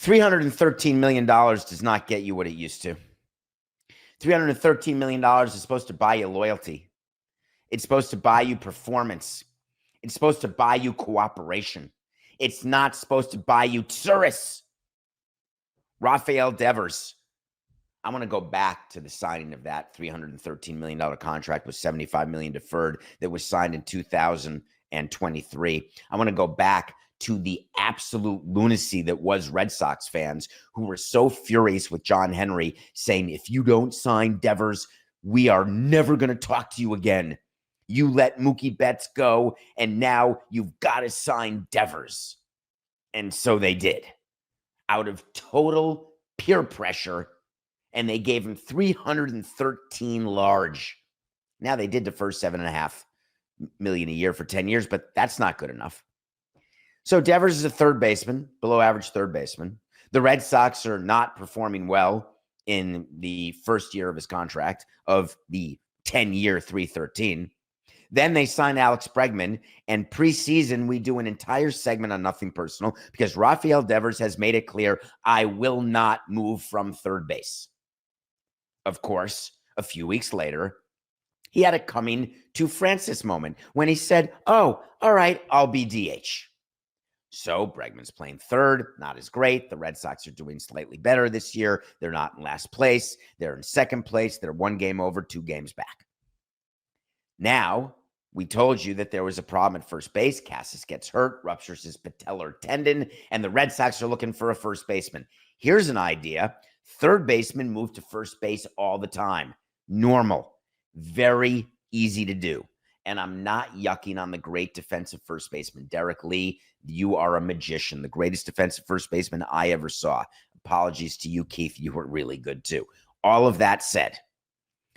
$313 million does not get you what it used to. $313 million is supposed to buy you loyalty. It's supposed to buy you performance. It's supposed to buy you cooperation. It's not supposed to buy you tsuris. Rafael Devers. I want to go back to the signing of that $313 million contract with $75 million deferred that was signed in 2023. I want to go back to the absolute lunacy that was Red Sox fans who were so furious with John Henry saying, if you don't sign Devers, we are never going to talk to you again. You let Mookie Betts go, and now you've got to sign Devers. And so they did, out of total peer pressure, and they gave him $313 large. Now they did the first $7.5 million a year for 10 years, but that's not good enough. So Devers is a third baseman, below average third baseman. The Red Sox are not performing well in the first year of his contract of the 10-year 313. Then they sign Alex Bregman, and preseason we do an entire segment on nothing personal because Rafael Devers has made it clear, I will not move from third base. Of course, a few weeks later, he had a coming to Francis moment when he said, oh, all right, I'll be DH. So Bregman's playing third, not as great. The Red Sox are doing slightly better this year. They're not in last place. They're in second place. They're 1 game over, 2 games back. Now, we told you that there was a problem at first base. Cassis gets hurt, ruptures his patellar tendon, and the Red Sox are looking for a first baseman. Here's an idea. Third baseman move to first base all the time. Normal. Very easy to do. And I'm not yucking on the great defensive first baseman. Derek Lee, you are a magician. The greatest defensive first baseman I ever saw. Apologies to you, Keith. You were really good too. All of that said,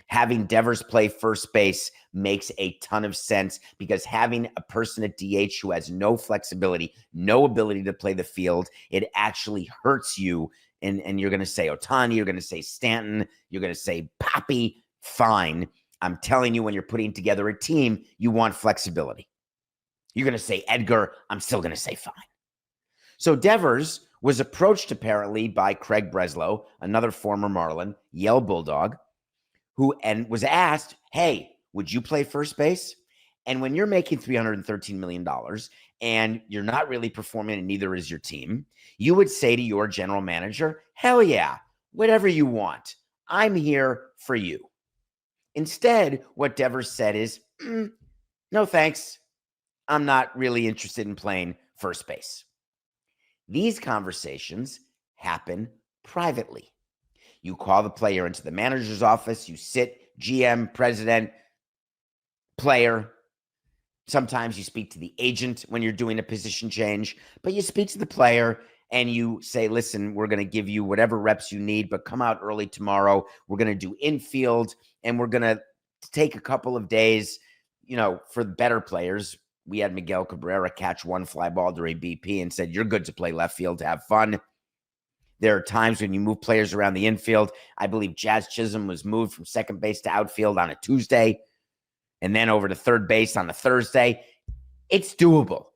having Devers play first base makes a ton of sense because having a person at DH who has no flexibility, no ability to play the field, it actually hurts you. And you're going to say Ohtani, you're going to say Stanton, you're going to say Papi. Fine. I'm telling you, when you're putting together a team, you want flexibility. You're going to say Edgar. I'm still going to say fine. So Devers was approached apparently by Craig Breslow, another former Marlin, Yale Bulldog, and was asked, hey, would you play first base? And when you're making $313 million and you're not really performing and neither is your team, you would say to your general manager, hell yeah, whatever you want. I'm here for you. Instead, what Devers said is, no thanks. I'm not really interested in playing first base. These conversations happen privately. You call the player into the manager's office. You sit, GM, president, player. Sometimes you speak to the agent when you're doing a position change, but you speak to the player and you say, listen, we're going to give you whatever reps you need, but come out early tomorrow. We're going to do infield and we're going to take a couple of days, for the better players. We had Miguel Cabrera catch 1 fly ball during BP and said, you're good to play left field to have fun. There are times when you move players around the infield. I believe Jazz Chisholm was moved from second base to outfield on a Tuesday and then over to third base on a Thursday. It's doable.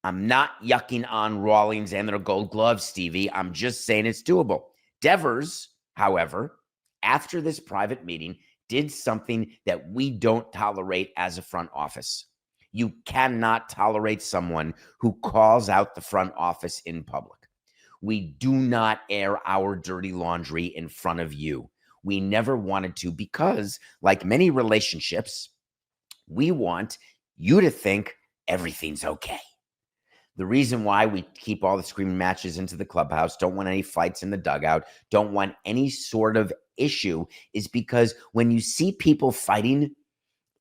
I'm not yucking on Rawlings and their gold gloves, Stevie. I'm just saying it's doable. Devers, however, after this private meeting, did something that we don't tolerate as a front office. You cannot tolerate someone who calls out the front office in public. We do not air our dirty laundry in front of you. We never wanted to because, like many relationships, we want you to think everything's okay. The reason why we keep all the screaming matches into the clubhouse, don't want any fights in the dugout, don't want any sort of issue is because when you see people fighting,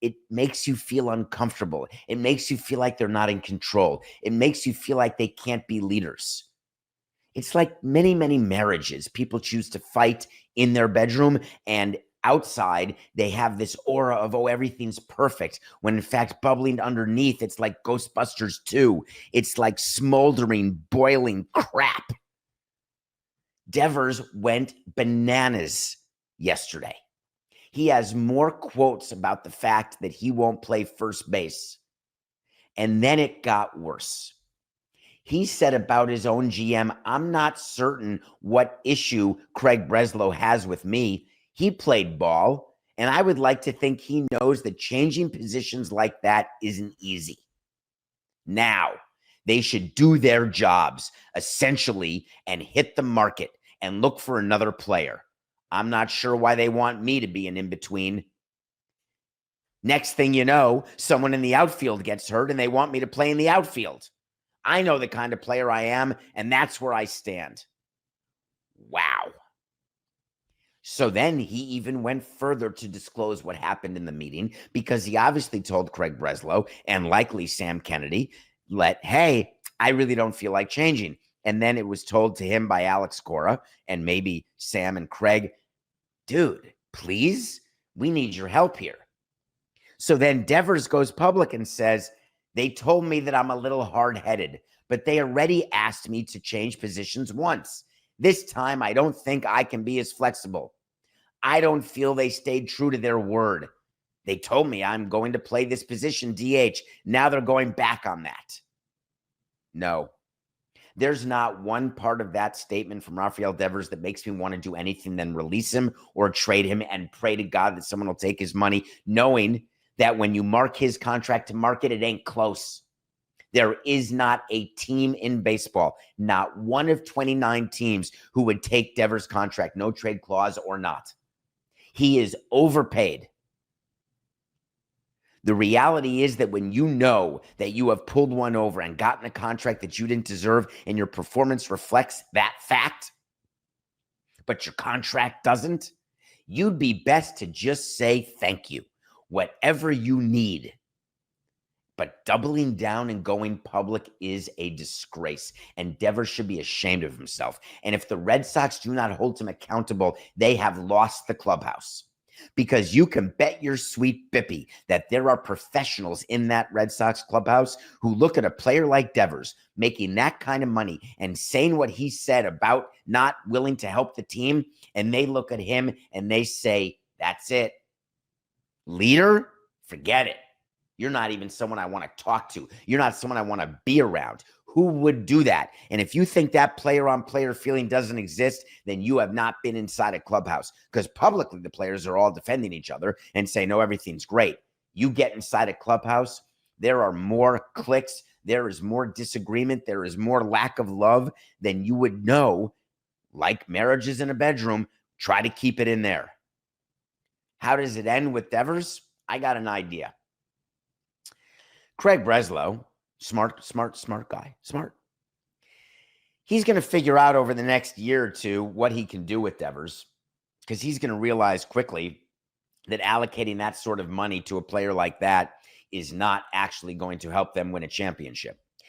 it makes you feel uncomfortable. It makes you feel like they're not in control. It makes you feel like they can't be leaders. It's like many, many marriages. People choose to fight in their bedroom and outside they have this aura of, oh, everything's perfect. When in fact, bubbling underneath, it's like Ghostbusters 2. It's like smoldering, boiling crap. Devers went bananas yesterday. He has more quotes about the fact that he won't play first base. And then it got worse. He said about his own GM, I'm not certain what issue Craig Breslow has with me. He played ball, and I would like to think he knows that changing positions like that isn't easy. Now, they should do their jobs, essentially, and hit the market and look for another player. I'm not sure why they want me to be an in-between. Next thing you know, someone in the outfield gets hurt and they want me to play in the outfield. I know the kind of player I am, and that's where I stand. Wow. So then he even went further to disclose what happened in the meeting, because he obviously told Craig Breslow and likely Sam Kennedy, hey, I really don't feel like changing. And then it was told to him by Alex Cora and maybe Sam and Craig, dude, please, we need your help here. So then Devers goes public and says, they told me that I'm a little hard-headed, but they already asked me to change positions once. This time, I don't think I can be as flexible. I don't feel they stayed true to their word. They told me I'm going to play this position DH. Now they're going back on that. No. There's not one part of that statement from Rafael Devers that makes me want to do anything than release him or trade him and pray to God that someone will take his money, knowing that when you mark his contract to market, it ain't close. There is not a team in baseball, not one of 29 teams, who would take Devers' contract, no trade clause or not. He is overpaid. The reality is that when you know that you have pulled one over and gotten a contract that you didn't deserve and your performance reflects that fact, but your contract doesn't, you'd be best to just say thank you, whatever you need. But doubling down and going public is a disgrace, and Devers should be ashamed of himself. And if the Red Sox do not hold him accountable, they have lost the clubhouse. Because you can bet your sweet bippy that there are professionals in that Red Sox clubhouse who look at a player like Devers making that kind of money and saying what he said about not willing to help the team, and they look at him and they say, that's it. Leader? Forget it. You're not even someone I want to talk to. You're not someone I want to be around. Who would do that? And if you think that player-on-player feeling doesn't exist, then you have not been inside a clubhouse, because publicly the players are all defending each other and say, no, everything's great. You get inside a clubhouse, there are more cliques, there is more disagreement, there is more lack of love than you would know. Like marriages in a bedroom, try to keep it in there. How does it end with Devers? I got an idea. Craig Breslow, smart guy, smart. He's going to figure out over the next year or two what he can do with Devers, because he's going to realize quickly that allocating that sort of money to a player like that is not actually going to help them win a championship.